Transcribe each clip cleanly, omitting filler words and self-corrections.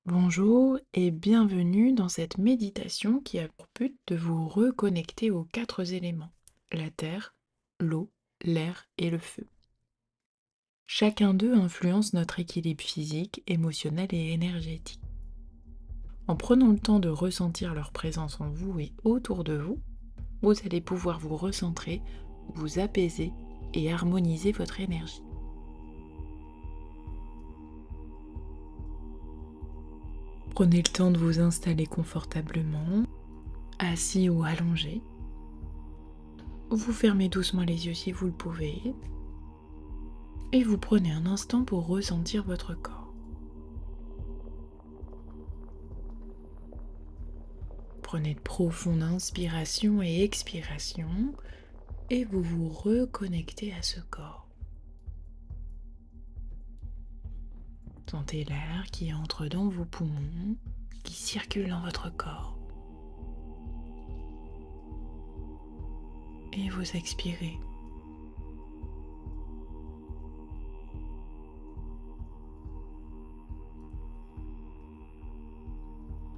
Bonjour et bienvenue dans cette méditation qui a pour but de vous reconnecter aux quatre éléments, la terre, l'eau, l'air et le feu. Chacun d'eux influence notre équilibre physique, émotionnel et énergétique. En prenant le temps de ressentir leur présence en vous et autour de vous, vous allez pouvoir vous recentrer, vous apaiser et harmoniser votre énergie. Prenez le temps de vous installer confortablement, assis ou allongé. Vous fermez doucement les yeux si vous le pouvez et vous prenez un instant pour ressentir votre corps. Prenez de profondes inspirations et expirations et vous vous reconnectez à ce corps. Sentez l'air qui entre dans vos poumons, qui circule dans votre corps. Et vous expirez.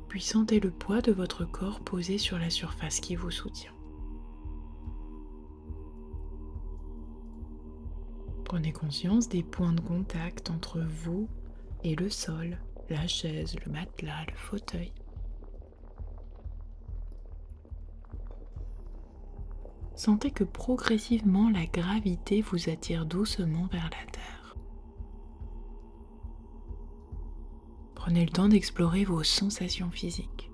Puis sentez le poids de votre corps posé sur la surface qui vous soutient. Prenez conscience des points de contact entre vous et le sol, la chaise, le matelas, le fauteuil. Sentez que progressivement la gravité vous attire doucement vers la terre. Prenez le temps d'explorer vos sensations physiques.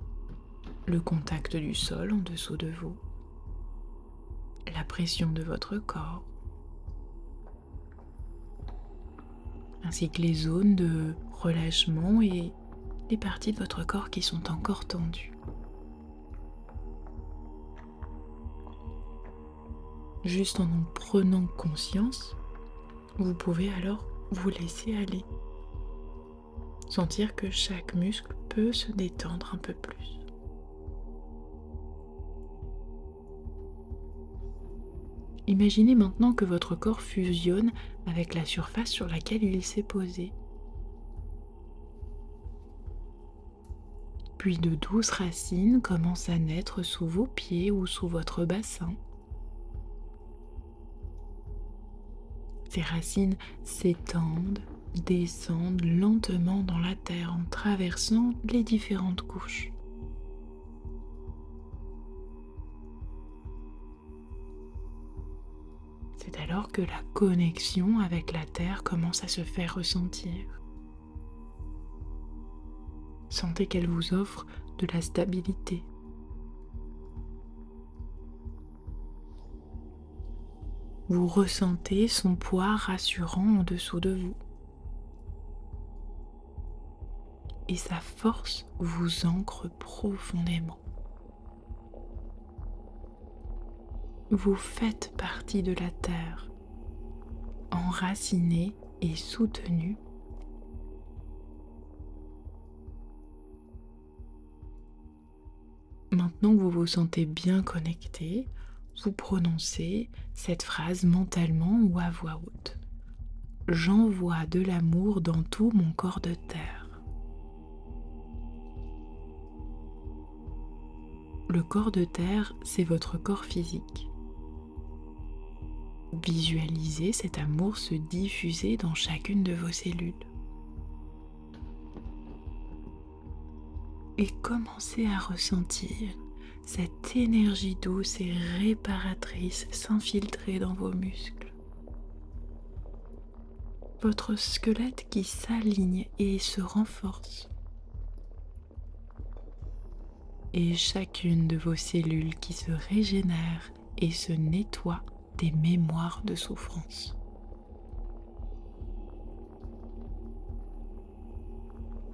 Le contact du sol en dessous de vous, la pression de votre corps, ainsi que les zones de relâchement et les parties de votre corps qui sont encore tendues. Juste en prenant conscience, vous pouvez alors vous laisser aller. Sentir que chaque muscle peut se détendre un peu plus. Imaginez maintenant que votre corps fusionne avec la surface sur laquelle il s'est posé. Puis de douces racines commencent à naître sous vos pieds ou sous votre bassin. Ces racines s'étendent, descendent lentement dans la terre en traversant les différentes couches. C'est alors que la connexion avec la terre commence à se faire ressentir. Sentez qu'elle vous offre de la stabilité. Vous ressentez son poids rassurant en dessous de vous. Et sa force vous ancre profondément. Vous faites partie de la terre, enraciné et soutenu. Maintenant que vous vous sentez bien connecté, vous prononcez cette phrase mentalement ou à voix haute. J'envoie de l'amour dans tout mon corps de terre. Le corps de terre, c'est votre corps physique. Visualisez cet amour se diffuser dans chacune de vos cellules. Et commencez à ressentir cette énergie douce et réparatrice s'infiltrer dans vos muscles. Votre squelette qui s'aligne et se renforce. Et chacune de vos cellules qui se régénère et se nettoie des mémoires de souffrance.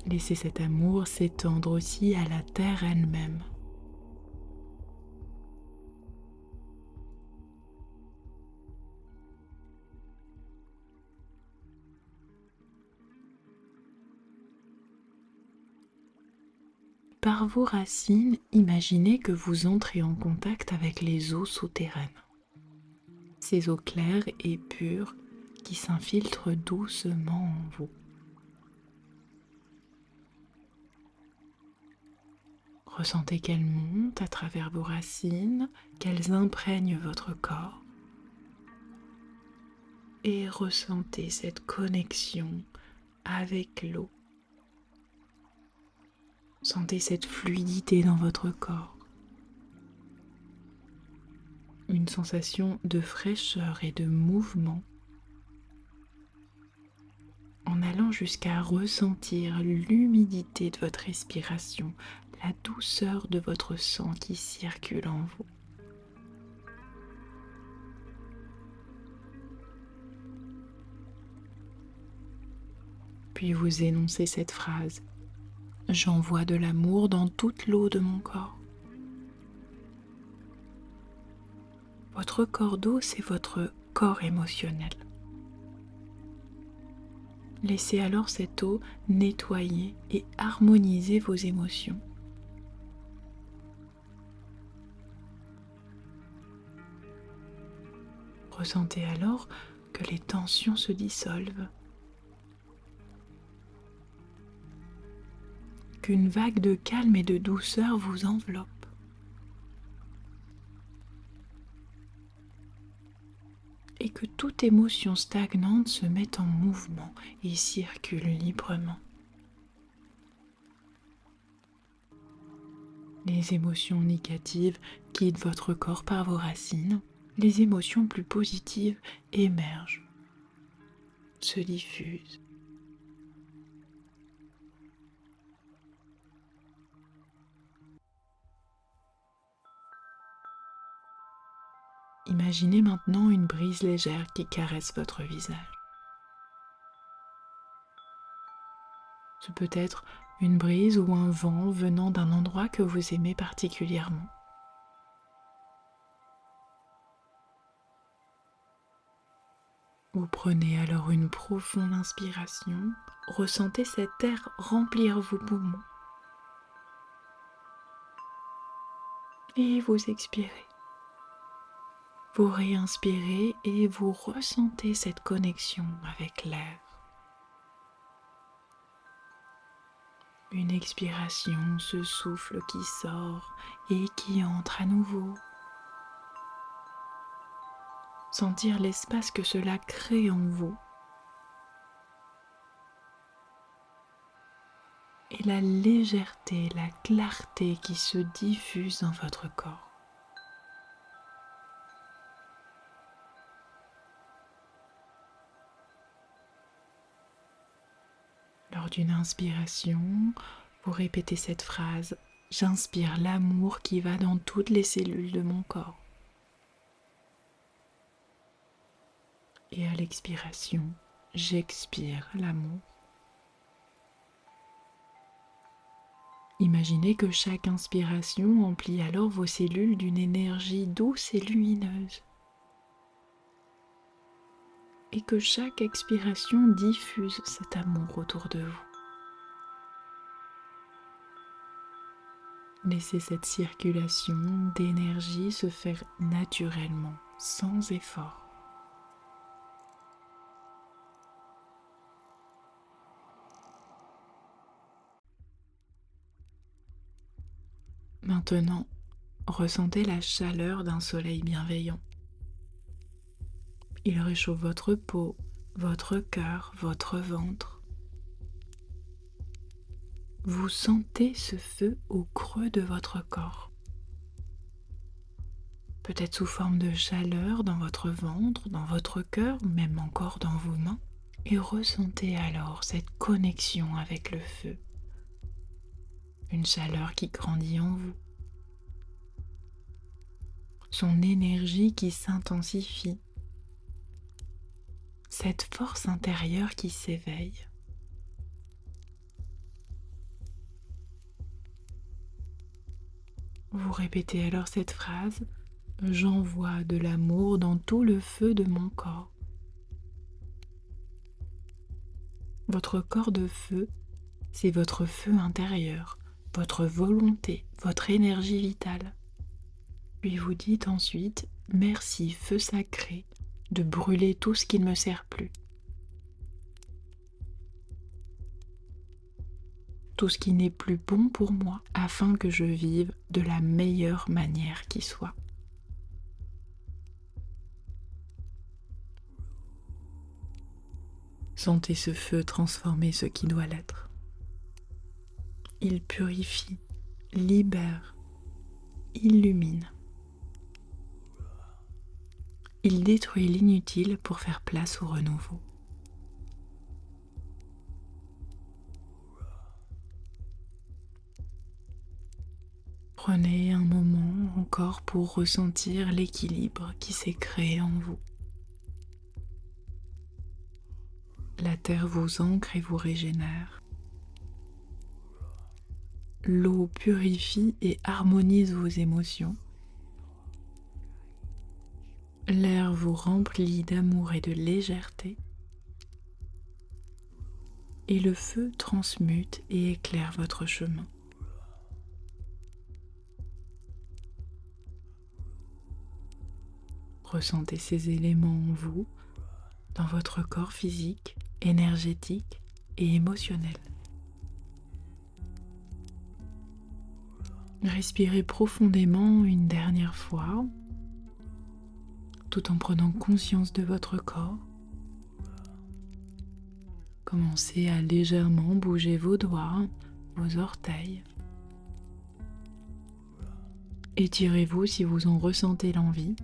Laissez cet amour s'étendre aussi à la terre elle-même. Par vos racines, imaginez que vous entrez en contact avec les eaux souterraines. Ces eaux claires et pures qui s'infiltrent doucement en vous. Ressentez qu'elles montent à travers vos racines, qu'elles imprègnent votre corps et ressentez cette connexion avec l'eau. Sentez cette fluidité dans votre corps, une sensation de fraîcheur et de mouvement, en allant jusqu'à ressentir l'humidité de votre respiration, la douceur de votre sang qui circule en vous. Puis vous énoncez cette phrase: j'envoie de l'amour dans toute l'eau de mon corps. Votre corps d'eau, c'est votre corps émotionnel. Laissez alors cette eau nettoyer et harmoniser vos émotions. Ressentez alors que les tensions se dissolvent, qu'une vague de calme et de douceur vous enveloppe. Et que toute émotion stagnante se mette en mouvement et circule librement. Les émotions négatives quittent votre corps par vos racines. Les émotions plus positives émergent, se diffusent. Imaginez maintenant une brise légère qui caresse votre visage. Ce peut être une brise ou un vent venant d'un endroit que vous aimez particulièrement. Vous prenez alors une profonde inspiration, ressentez cet air remplir vos poumons et vous expirez. Vous réinspirez et vous ressentez cette connexion avec l'air. Une expiration, ce souffle qui sort et qui entre à nouveau. Sentir l'espace que cela crée en vous. Et la légèreté, la clarté qui se diffuse dans votre corps. Lors d'une inspiration, vous répétez cette phrase: j'inspire l'amour qui va dans toutes les cellules de mon corps. Et à l'expiration, j'expire l'amour. Imaginez que chaque inspiration emplit alors vos cellules d'une énergie douce et lumineuse. Et que chaque expiration diffuse cet amour autour de vous. Laissez cette circulation d'énergie se faire naturellement, sans effort. Maintenant, ressentez la chaleur d'un soleil bienveillant. Il réchauffe votre peau, votre cœur, votre ventre. Vous sentez ce feu au creux de votre corps. Peut-être sous forme de chaleur dans votre ventre, dans votre cœur, ou même encore dans vos mains. Et ressentez alors cette connexion avec le feu. Une chaleur qui grandit en vous. Son énergie qui s'intensifie. Cette force intérieure qui s'éveille. Vous répétez alors cette phrase: j'envoie de l'amour dans tout le feu de mon corps. Votre corps de feu, c'est votre feu intérieur, votre volonté, votre énergie vitale. Puis vous dites ensuite: merci feu sacré de brûler tout ce qui ne me sert plus. tout ce qui n'est plus bon pour moi afin que je vive de la meilleure manière qui soit. Sentez ce feu transformer ce qui doit l'être. Il purifie, libère, illumine. Il détruit l'inutile pour faire place au renouveau. Prenez un moment encore pour ressentir l'équilibre qui s'est créé en vous. La terre vous ancre et vous régénère. L'eau purifie et harmonise vos émotions. L'air vous remplit d'amour et de légèreté. Et le feu transmute et éclaire votre chemin. Ressentez ces éléments en vous, dans votre corps physique, énergétique et émotionnel. Respirez profondément une dernière fois, tout en prenant conscience de votre corps. Commencez à légèrement bouger vos doigts, vos orteils. Étirez-vous si vous en ressentez l'envie.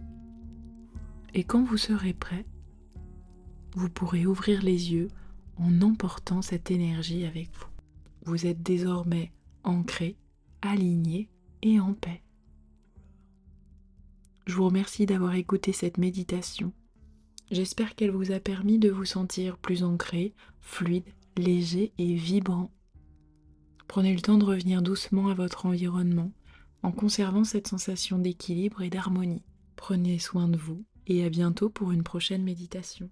Et quand vous serez prêt, vous pourrez ouvrir les yeux en emportant cette énergie avec vous. Vous êtes désormais ancré, aligné et en paix. Je vous remercie d'avoir écouté cette méditation. J'espère qu'elle vous a permis de vous sentir plus ancré, fluide, léger et vibrant. Prenez le temps de revenir doucement à votre environnement en conservant cette sensation d'équilibre et d'harmonie. Prenez soin de vous et à bientôt pour une prochaine méditation.